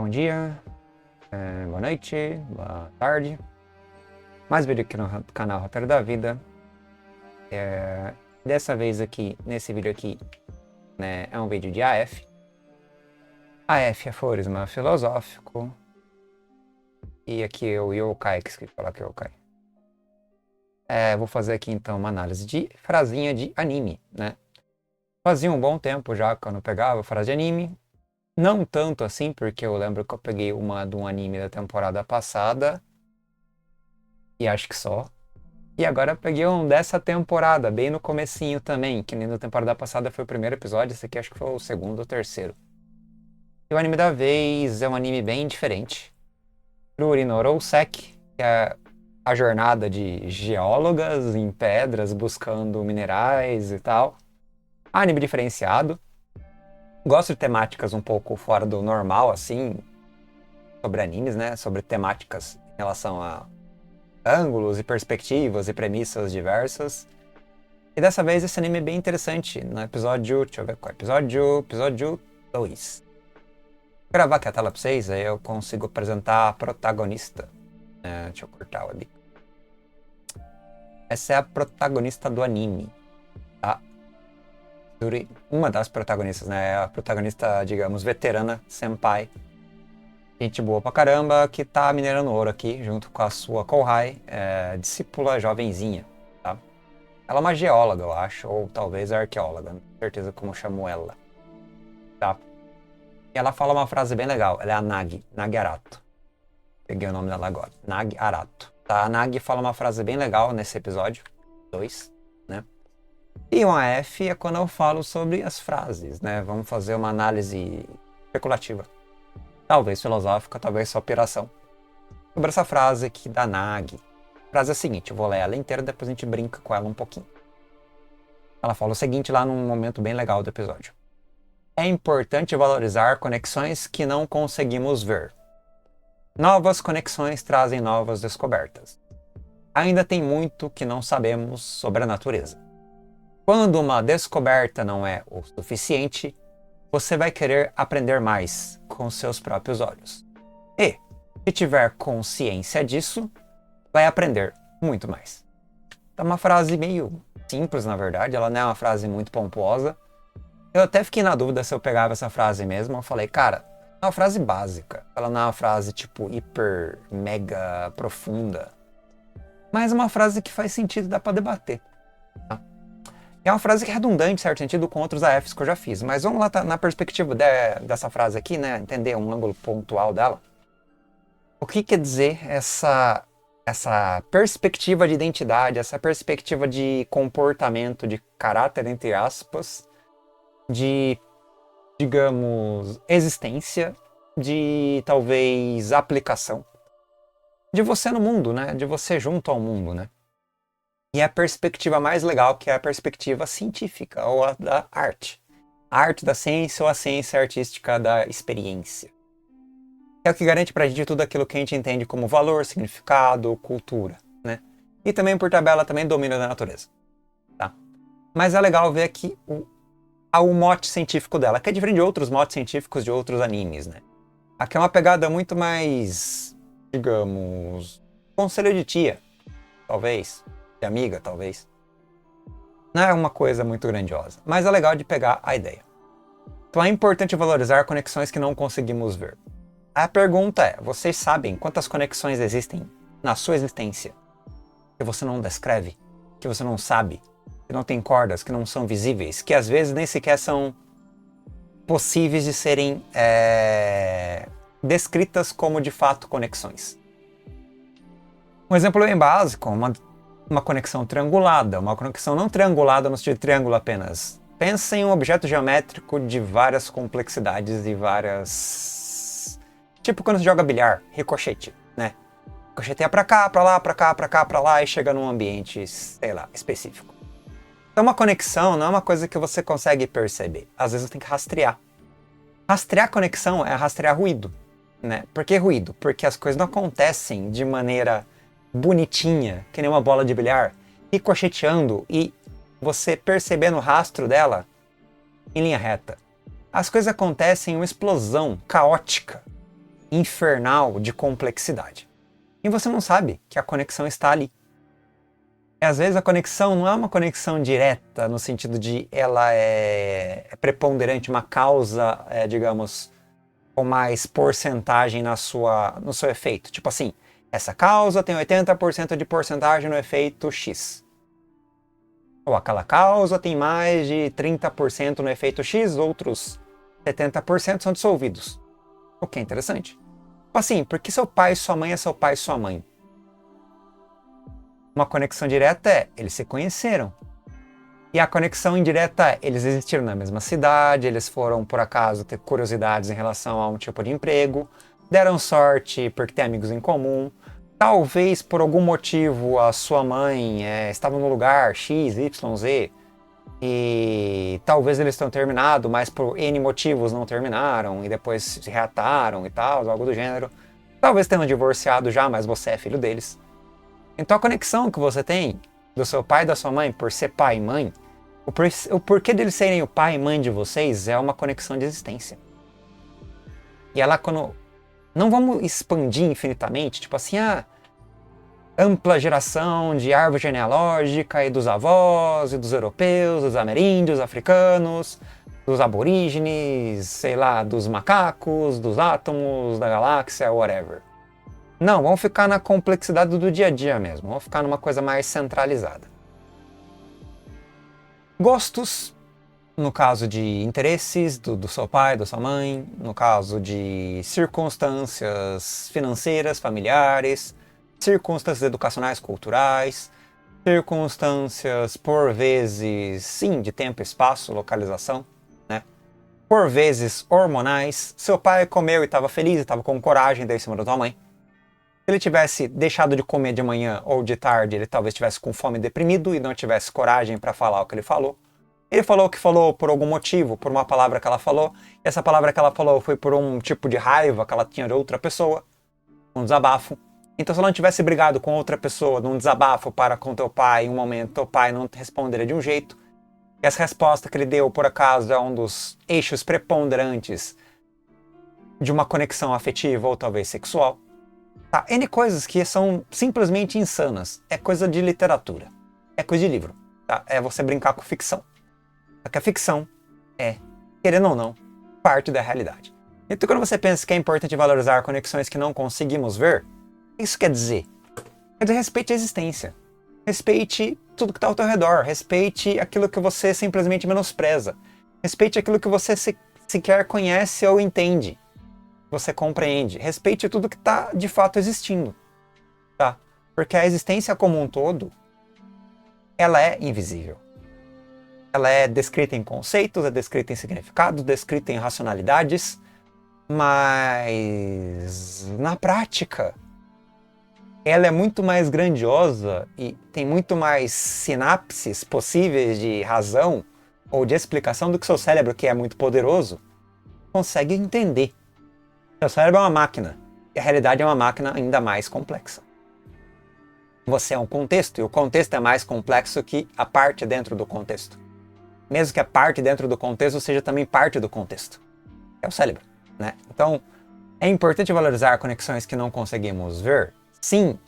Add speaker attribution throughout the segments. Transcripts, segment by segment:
Speaker 1: Bom dia, boa noite, boa tarde. Mais vídeo aqui no canal Roteiro da Vida. Dessa vez aqui, nesse vídeo aqui, né, é um vídeo de AF. AF é aforisma filosófico. E aqui eu e o Yokai, que escrevi falar que é o Yokai. Vou fazer aqui então uma análise de frasinha de anime, né? Fazia um bom tempo já que eu não pegava frase de anime. Não tanto assim, porque eu lembro que eu peguei uma de um anime da temporada passada. E acho que só. E agora eu peguei um dessa temporada, bem no comecinho também, que nem na temporada passada foi o primeiro episódio, esse aqui acho que foi o segundo ou terceiro. E o anime da vez é um anime bem diferente. Ruri no Rouseki, que é a jornada de geólogas em pedras buscando minerais e tal. Anime diferenciado. Gosto de temáticas um pouco fora do normal, assim, sobre animes, né? Sobre temáticas em relação a ângulos e perspectivas e premissas diversas. E dessa vez esse anime é bem interessante. No episódio, deixa eu ver qual é, episódio 2. Vou gravar aqui a tela pra vocês, aí eu consigo apresentar a protagonista. Deixa eu cortar o ali. Essa é a protagonista do anime, tá? Uma das protagonistas, né? A protagonista, digamos, veterana, senpai. Gente boa pra caramba, que tá minerando ouro aqui, junto com a sua Kohai, discípula jovenzinha, tá? Ela é uma geóloga, eu acho, ou talvez arqueóloga, não tenho certeza como chamo ela, tá? E ela fala uma frase bem legal, ela é a Nagi Arato. Peguei o nome dela agora, Nagi Arato. Tá? A Nagi fala uma frase bem legal nesse episódio 2, né? E um AF é quando eu falo sobre as frases, né? Vamos fazer uma análise especulativa. Talvez filosófica, talvez só operação. Sobre essa frase aqui da Nagi. A frase é a seguinte, eu vou ler ela inteira, depois a gente brinca com ela um pouquinho. Ela fala o seguinte lá num momento bem legal do episódio. É importante valorizar conexões que não conseguimos ver. Novas conexões trazem novas descobertas. Ainda tem muito que não sabemos sobre a natureza. Quando uma descoberta não é o suficiente, você vai querer aprender mais com seus próprios olhos. E, se tiver consciência disso, vai aprender muito mais. É uma frase meio simples, na verdade, ela não é uma frase muito pomposa. Eu até fiquei na dúvida se eu pegava essa frase mesmo. Eu falei, cara, é uma frase básica. Ela não é uma frase, tipo, hiper, mega profunda. Mas é uma frase que faz sentido, dá pra debater. Tá? É uma frase que é redundante, em certo sentido, com outros AFs que eu já fiz. Mas vamos lá, na perspectiva dessa frase aqui, né? Entender um ângulo pontual dela. O que quer dizer essa perspectiva de identidade, essa perspectiva de comportamento, de caráter, entre aspas, de, digamos, existência, de talvez aplicação, de você no mundo, né? De você junto ao mundo, né? E a perspectiva mais legal, que é a perspectiva científica, ou a da arte. A arte da ciência ou a ciência artística da experiência. É o que garante pra gente tudo aquilo que a gente entende como valor, significado, cultura, né? E também, por tabela, também domínio da natureza, tá? Mas é legal ver aqui o mote científico dela, que é diferente de outros motes científicos de outros animes, né? Aqui é uma pegada muito mais, digamos, conselho de tia, talvez. De amiga, talvez. Não é uma coisa muito grandiosa, mas é legal de pegar a ideia. Então é importante valorizar conexões que não conseguimos ver. A pergunta é, vocês sabem quantas conexões existem na sua existência que você não descreve, que você não sabe, que não tem cordas, que não são visíveis, que às vezes nem sequer são possíveis de serem descritas como de fato conexões? Um exemplo bem básico, uma conexão triangulada, uma conexão não triangulada no sentido de triângulo apenas. Pensa em um objeto geométrico de várias complexidades e várias... Tipo quando você joga bilhar, ricochete, né? Ricocheteia pra cá, pra lá, pra cá, pra cá, pra lá e chega num ambiente, sei lá, específico. Então uma conexão não é uma coisa que você consegue perceber. Às vezes você tem que rastrear. Rastrear conexão é rastrear ruído, né? Por que ruído? Porque as coisas não acontecem de maneira bonitinha, que nem uma bola de bilhar, ricocheteando e você percebendo o rastro dela em linha reta. As coisas acontecem em uma explosão caótica infernal de complexidade. E você não sabe que a conexão está ali. E às vezes a conexão não é uma conexão direta, no sentido de ela é preponderante, uma causa, digamos, com mais porcentagem no seu efeito. Tipo assim, essa causa tem 80% de porcentagem no efeito X. Ou aquela causa tem mais de 30% no efeito X, outros 70% são dissolvidos. O que é interessante. Tipo assim, porque seu pai e sua mãe é seu pai e sua mãe? Uma conexão direta é, eles se conheceram. E a conexão indireta é, eles existiram na mesma cidade, eles foram, por acaso, ter curiosidades em relação a um tipo de emprego, deram sorte porque têm amigos em comum, talvez por algum motivo a sua mãe estava no lugar X, Y, Z, e talvez eles tenham terminado, mas por N motivos não terminaram, e depois se reataram e tal, algo do gênero. Talvez tenham divorciado já, mas você é filho deles. Então a conexão que você tem do seu pai e da sua mãe por ser pai e mãe, o porquê deles serem o pai e mãe de vocês é uma conexão de existência. E ela, quando... Não vamos expandir infinitamente, tipo assim, ampla geração de árvore genealógica e dos avós, e dos europeus, dos ameríndios, africanos, dos aborígenes, sei lá, dos macacos, dos átomos, da galáxia, whatever. Não, vamos ficar na complexidade do dia a dia mesmo, vamos ficar numa coisa mais centralizada. Gostos, no caso de interesses do seu pai, da sua mãe, no caso de circunstâncias financeiras, familiares, circunstâncias educacionais, culturais, circunstâncias, por vezes, sim, de tempo, espaço, localização, né? Por vezes, hormonais. Seu pai comeu e estava feliz, estava com coragem, deu em cima da tua mãe. Se ele tivesse deixado de comer de manhã ou de tarde, ele talvez estivesse com fome e deprimido e não tivesse coragem para falar o que ele falou. Ele falou o que falou por algum motivo, por uma palavra que ela falou, e essa palavra que ela falou foi por um tipo de raiva que ela tinha de outra pessoa, um desabafo. Então se ela não tivesse brigado com outra pessoa num desabafo para com teu pai, em um momento teu pai não responderia de um jeito, e essa resposta que ele deu, por acaso, é um dos eixos preponderantes de uma conexão afetiva ou talvez sexual. Tá, N coisas que são simplesmente insanas. É coisa de literatura. É coisa de livro. Tá? É você brincar com ficção. Só que a ficção é, querendo ou não, parte da realidade. Então quando você pensa que é importante valorizar conexões que não conseguimos ver, o que isso quer dizer? Quer dizer, respeite a existência. Respeite tudo que está ao teu redor. Respeite aquilo que você simplesmente menospreza. Respeite aquilo que você sequer conhece ou entende. Você compreende. Respeite tudo que está de fato existindo, tá? Porque a existência como um todo, ela é invisível. Ela é descrita em conceitos, é descrita em significados, descrita em racionalidades, mas na prática, ela é muito mais grandiosa e tem muito mais sinapses possíveis de razão ou de explicação do que seu cérebro, que é muito poderoso, consegue entender. Seu cérebro é uma máquina, e a realidade é uma máquina ainda mais complexa. Você é um contexto, e o contexto é mais complexo que a parte dentro do contexto. Mesmo que a parte dentro do contexto seja também parte do contexto. É o cérebro, né? Então, é importante valorizar conexões que não conseguimos ver? Sim.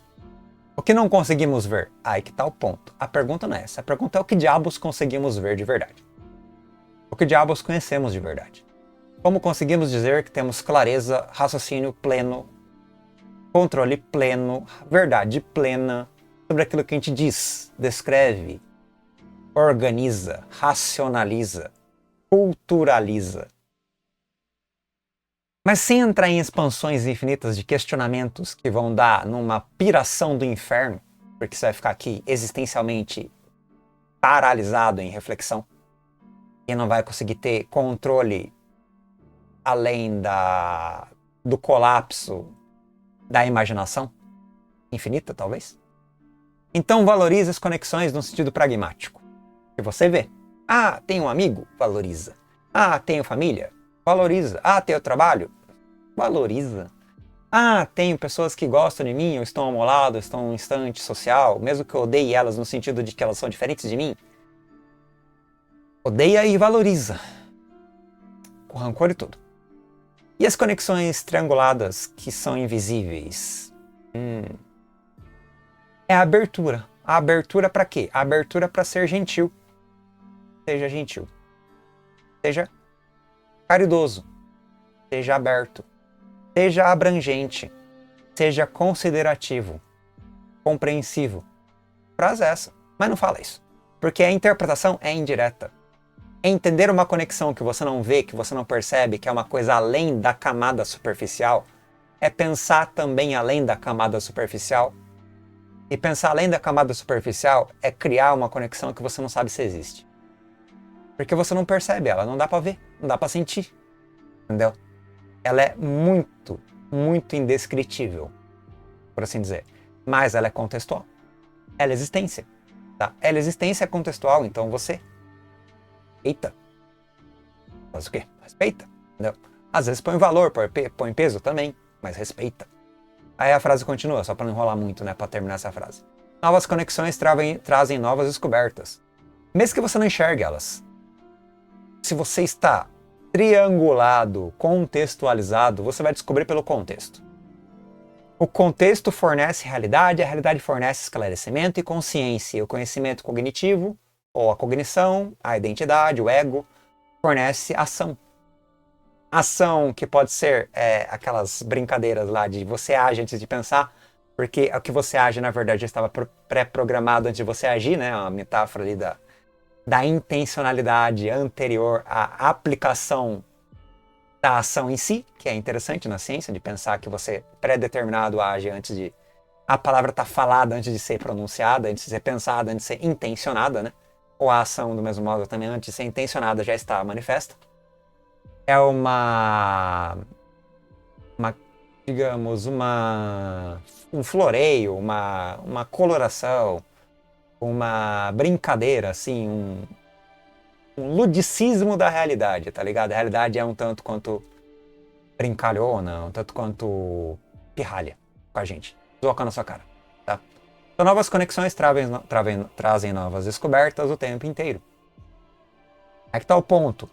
Speaker 1: O que não conseguimos ver? Aí que tá o ponto. A pergunta não é essa. A pergunta é o que diabos conseguimos ver de verdade. O que diabos conhecemos de verdade. Como conseguimos dizer que temos clareza, raciocínio pleno, controle pleno, verdade plena sobre aquilo que a gente diz, descreve, organiza, racionaliza, culturaliza. Mas sem entrar em expansões infinitas de questionamentos que vão dar numa piração do inferno, porque você vai ficar aqui existencialmente paralisado em reflexão e não vai conseguir ter controle além do colapso da imaginação infinita, talvez. Então valorize as conexões no sentido pragmático. Que você vê. Tenho um amigo? Valoriza. Tenho família? Valoriza. Tenho trabalho? Valoriza. Tenho pessoas que gostam de mim, ou estão ao meu lado, estão em um instante social, mesmo que eu odeie elas no sentido de que elas são diferentes de mim. Odeia e valoriza. Com rancor e tudo. E as conexões trianguladas que são invisíveis? É a abertura. A abertura para quê? A abertura para ser gentil. Seja gentil. Seja caridoso. Seja aberto. Seja abrangente. Seja considerativo. Compreensivo. Frase essa. Mas não fala isso. Porque a interpretação é indireta. É entender uma conexão que você não vê, que você não percebe, que é uma coisa além da camada superficial. É pensar também além da camada superficial. E pensar além da camada superficial é criar uma conexão que você não sabe se existe. Porque você não percebe ela, não dá pra ver, não dá pra sentir. Entendeu? Ela é muito, muito indescritível, por assim dizer. Mas ela é contextual. Ela é existência. Tá? Ela é existência contextual, então você... Eita. Faz o quê? Respeita. Entendeu? Às vezes põe valor, põe peso também, mas respeita. Aí a frase continua, só para não enrolar muito, né, para terminar essa frase. Novas conexões trazem novas descobertas. Mesmo que você não enxergue elas. Se você está triangulado, contextualizado, você vai descobrir pelo contexto. O contexto fornece realidade, a realidade fornece esclarecimento e consciência. O conhecimento cognitivo, ou a cognição, a identidade, o ego, fornece ação. Ação que pode ser aquelas brincadeiras lá de você age antes de pensar, porque o que você age, na verdade, já estava pré-programado antes de você agir, né? Uma metáfora ali da intencionalidade anterior à aplicação da ação em si, que é interessante na ciência, de pensar que você pré-determinado age antes de... A palavra está falada antes de ser pronunciada, antes de ser pensada, antes de ser intencionada, né? Ou a ação, do mesmo modo, também antes de ser intencionada, já está manifesta. É digamos, um floreio, uma coloração, uma brincadeira, assim, um ludicismo da realidade, tá ligado? A realidade é um tanto quanto brincalhona, um tanto quanto pirralha com a gente, zoca na sua cara, tá? Então, novas conexões trazem novas descobertas o tempo inteiro. Aí que tá o ponto.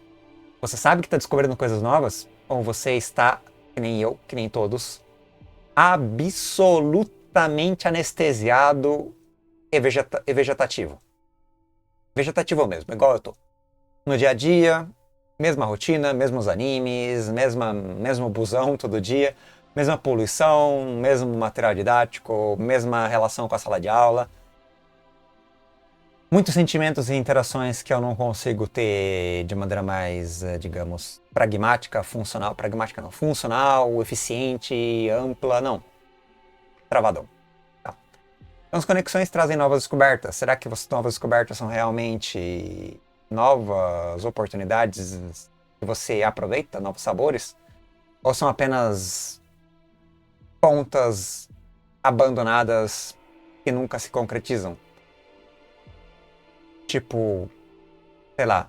Speaker 1: Você sabe que está descobrindo coisas novas? Ou você está, que nem eu, que nem todos, absolutamente anestesiado e vegetativo? Vegetativo mesmo, igual eu tô. No dia a dia, mesma rotina, mesmos animes, mesmo busão todo dia, mesma poluição, mesmo material didático, mesma relação com a sala de aula. Muitos sentimentos e interações que eu não consigo ter de maneira mais, digamos, pragmática, funcional. Pragmática não, funcional, eficiente, ampla, não. Travadão. Tá. Então as conexões trazem novas descobertas. Será que as novas descobertas são realmente novas oportunidades que você aproveita, novos sabores? Ou são apenas pontas abandonadas que nunca se concretizam? Tipo, sei lá,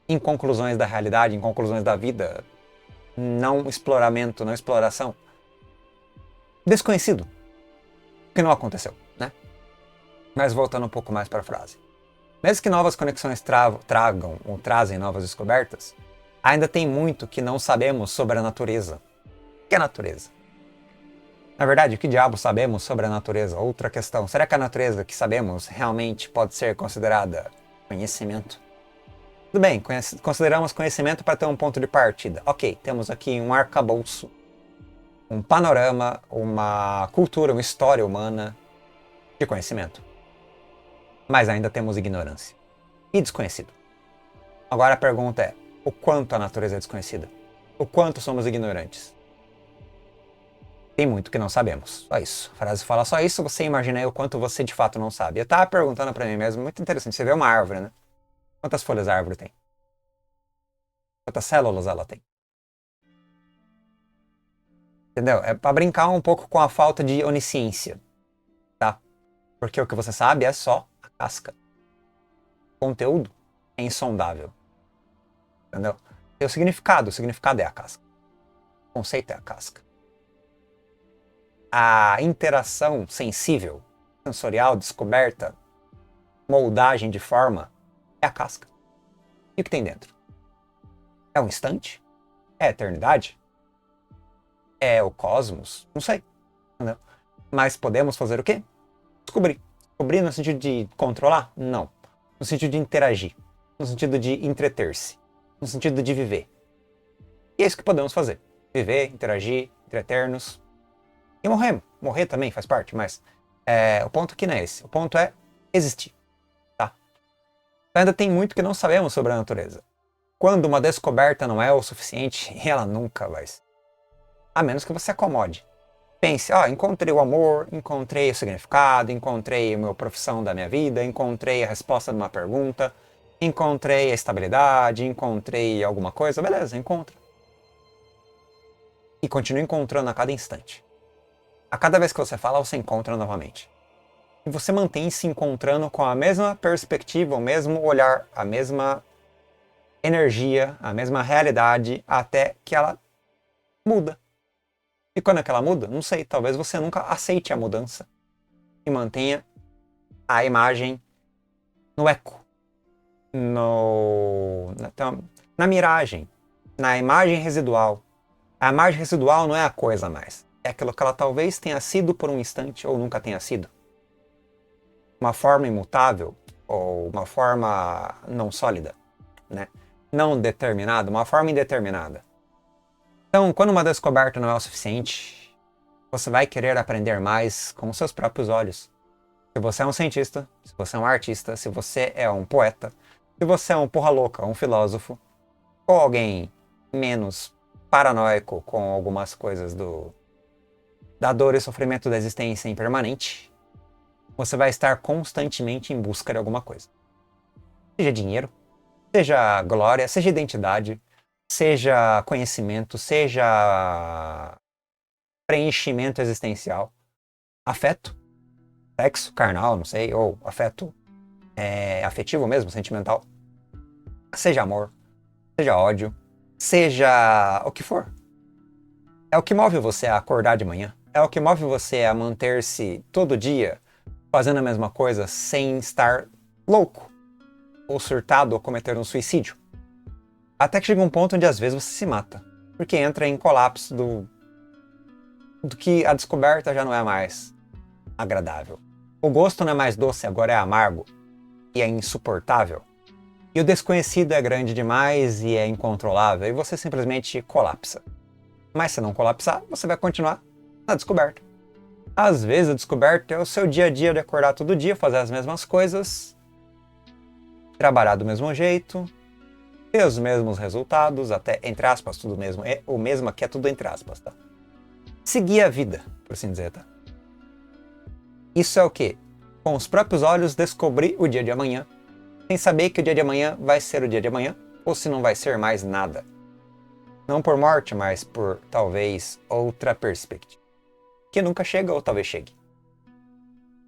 Speaker 1: inconclusões da realidade, inconclusões da vida, não exploramento, não exploração. Desconhecido, que não aconteceu, né? Mas voltando um pouco mais para a frase. Mesmo que novas conexões tragam ou trazem novas descobertas, ainda tem muito que não sabemos sobre a natureza. O que é a natureza? Na verdade, o que diabo sabemos sobre a natureza? Outra questão, será que a natureza que sabemos realmente pode ser considerada conhecimento? Tudo bem, consideramos conhecimento para ter um ponto de partida. Ok, temos aqui um arcabouço, um panorama, uma cultura, uma história humana de conhecimento. Mas ainda temos ignorância e desconhecido. Agora a pergunta é, o quanto a natureza é desconhecida? O quanto somos ignorantes? Tem muito que não sabemos. Só isso. A frase fala só isso, você imagina aí o quanto você de fato não sabe. Eu tava perguntando pra mim mesmo, muito interessante. Você vê uma árvore, né? Quantas folhas a árvore tem? Quantas células ela tem? Entendeu? É pra brincar um pouco com a falta de onisciência, tá? Porque o que você sabe é só a casca. O conteúdo é insondável. Entendeu? Tem o significado é a casca. O conceito é a casca. A interação sensível, sensorial, descoberta, moldagem de forma, é a casca. E o que tem dentro? É um instante? É a eternidade? É o cosmos? Não sei. Entendeu? Mas podemos fazer o quê? Descobrir. Descobrir no sentido de controlar? Não. No sentido de interagir. No sentido de entreter-se. No sentido de viver. E é isso que podemos fazer. Viver, interagir, entreter-nos. E morrer. Morrer também faz parte, mas o ponto aqui não é esse. O ponto é existir. Tá? Então ainda tem muito que não sabemos sobre a natureza. Quando uma descoberta não é o suficiente, ela nunca vai ser. A menos que você acomode. Pense, encontrei o amor, encontrei o significado, encontrei a minha profissão da minha vida, encontrei a resposta de uma pergunta, encontrei a estabilidade, encontrei alguma coisa, beleza, encontra. E continue encontrando a cada instante. A cada vez que você fala, você encontra novamente. E você mantém se encontrando com a mesma perspectiva, o mesmo olhar, a mesma energia, a mesma realidade, até que ela muda. E quando é que ela muda? Não sei, talvez você nunca aceite a mudança e mantenha a imagem no eco, na miragem, na imagem residual. A imagem residual não é a coisa mais, é aquilo que ela talvez tenha sido por um instante ou nunca tenha sido. Uma forma imutável ou uma forma não sólida, né? Não determinada, uma forma indeterminada. Então, quando uma descoberta não é o suficiente, você vai querer aprender mais com os seus próprios olhos. Se você é um cientista, se você é um artista, se você é um poeta, se você é um porra louca, um filósofo, ou alguém menos paranoico com algumas coisas da dor e sofrimento da existência impermanente, você vai estar constantemente em busca de alguma coisa. Seja dinheiro, seja glória, seja identidade, seja conhecimento, seja preenchimento existencial, afeto, sexo carnal, não sei, ou afeto afetivo mesmo, sentimental, seja amor, seja ódio, seja o que for. É o que move você a acordar de manhã, é o que move você a manter-se todo dia fazendo a mesma coisa sem estar louco, ou surtado, ou cometer um suicídio. Até que chega um ponto onde às vezes você se mata, porque entra em colapso do que a descoberta já não é mais agradável. O gosto não é mais doce, agora é amargo e é insuportável. E o desconhecido é grande demais e é incontrolável e você simplesmente colapsa. Mas se não colapsar, você vai continuar na descoberta. Às vezes a descoberta é o seu dia a dia de acordar todo dia, fazer as mesmas coisas, trabalhar do mesmo jeito, ter os mesmos resultados, até entre aspas, tudo mesmo. É o mesmo aqui, é tudo entre aspas, tá? Seguir a vida, por assim dizer, tá? Isso é o quê? Com os próprios olhos descobrir o dia de amanhã, sem saber que o dia de amanhã vai ser o dia de amanhã, ou se não vai ser mais nada. Não por morte, mas por talvez outra perspectiva. Que nunca chega ou talvez chegue.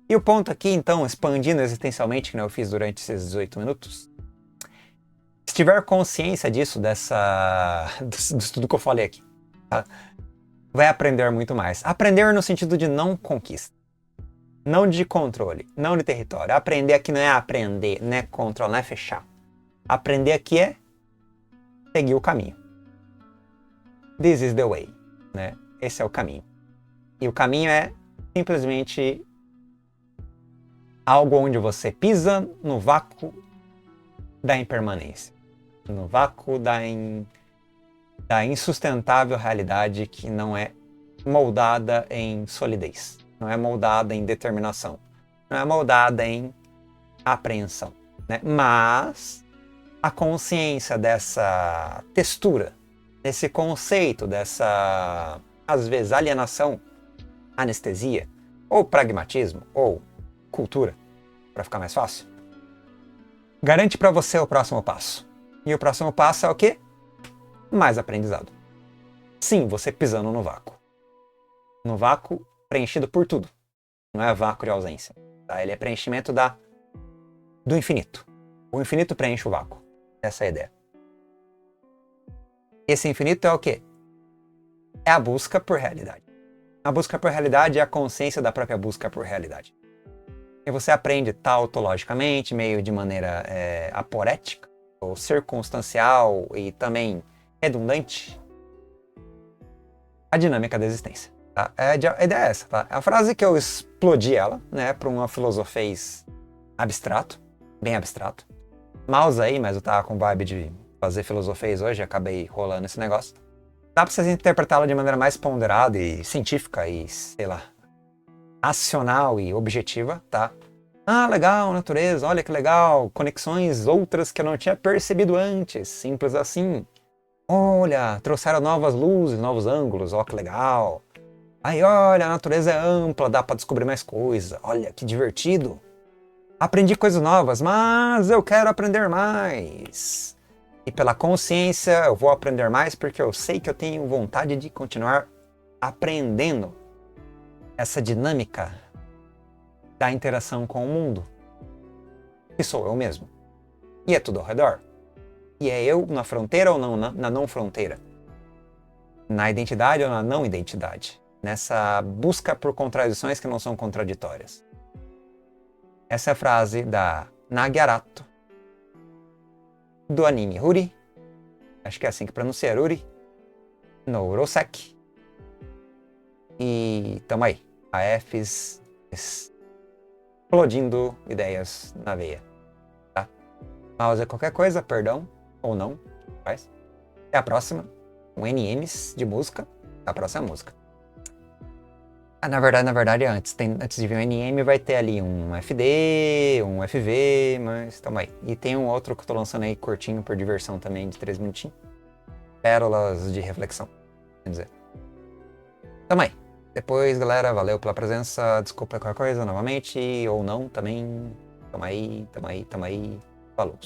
Speaker 1: E o ponto aqui, então, expandindo existencialmente, que eu fiz durante esses 18 minutos, se tiver consciência disso, disso tudo que eu falei aqui, tá? Vai aprender muito mais. Aprender no sentido de não conquista. Não de controle, não de território. Aprender aqui não é aprender, não é controlar, não é fechar. Aprender aqui é seguir o caminho. This is the way, né? Esse é o caminho. E o caminho é simplesmente algo onde você pisa no vácuo da impermanência. No vácuo da insustentável realidade que não é moldada em solidez. Não é moldada em determinação. Não é moldada em apreensão. Né? Mas a consciência dessa textura, desse conceito, dessa, às vezes, alienação, anestesia, ou pragmatismo, ou cultura, para ficar mais fácil, garante para você o próximo passo. E o próximo passo é o quê? Mais aprendizado. Sim, você pisando no vácuo. No vácuo preenchido por tudo. Não é vácuo de ausência. Tá? Ele é preenchimento do infinito. O infinito preenche o vácuo. Essa é a ideia. Esse infinito é o quê? É a busca por realidade. A busca por realidade é a consciência da própria busca por realidade. E você aprende tautologicamente, meio de maneira aporética, ou circunstancial e também redundante, a dinâmica da existência. Tá? A ideia é essa, tá? É a frase que eu explodi ela, né, para uma filosofês abstrato, bem abstrato. Mouse aí, mas eu tava com vibe de fazer filosofês hoje, acabei rolando esse negócio. Dá pra você interpretá-la de maneira mais ponderada e científica e, sei lá, racional e objetiva, tá? Ah, legal, natureza, olha que legal, conexões outras que eu não tinha percebido antes, simples assim. Olha, trouxeram novas luzes, novos ângulos, ó que legal. Aí, olha, a natureza é ampla, dá pra descobrir mais coisa, olha que divertido. Aprendi coisas novas, mas eu quero aprender mais. E pela consciência eu vou aprender mais porque eu sei que eu tenho vontade de continuar aprendendo essa dinâmica da interação com o mundo. Que sou eu mesmo. E é tudo ao redor. E é eu na fronteira ou não, na não fronteira? Na identidade ou na não identidade? Nessa busca por contradições que não são contraditórias. Essa é a frase da Nagi Arato, do anime Ruri, acho que é assim que pronuncia, Ruri, no Uroseki. E tamo aí, a Fs explodindo ideias na veia. Tá? Pausa qualquer coisa, perdão, ou não, faz. Até a próxima, com NMs de música, a próxima música. Na verdade, antes de vir o NM vai ter ali um FD, um FV, mas tamo aí. E tem um outro que eu tô lançando aí curtinho por diversão também, de 3 minutinhos. Pérolas de reflexão, quer dizer. Tamo aí. Depois, galera, valeu pela presença, desculpa qualquer coisa novamente, ou não também. Tamo aí. Falou.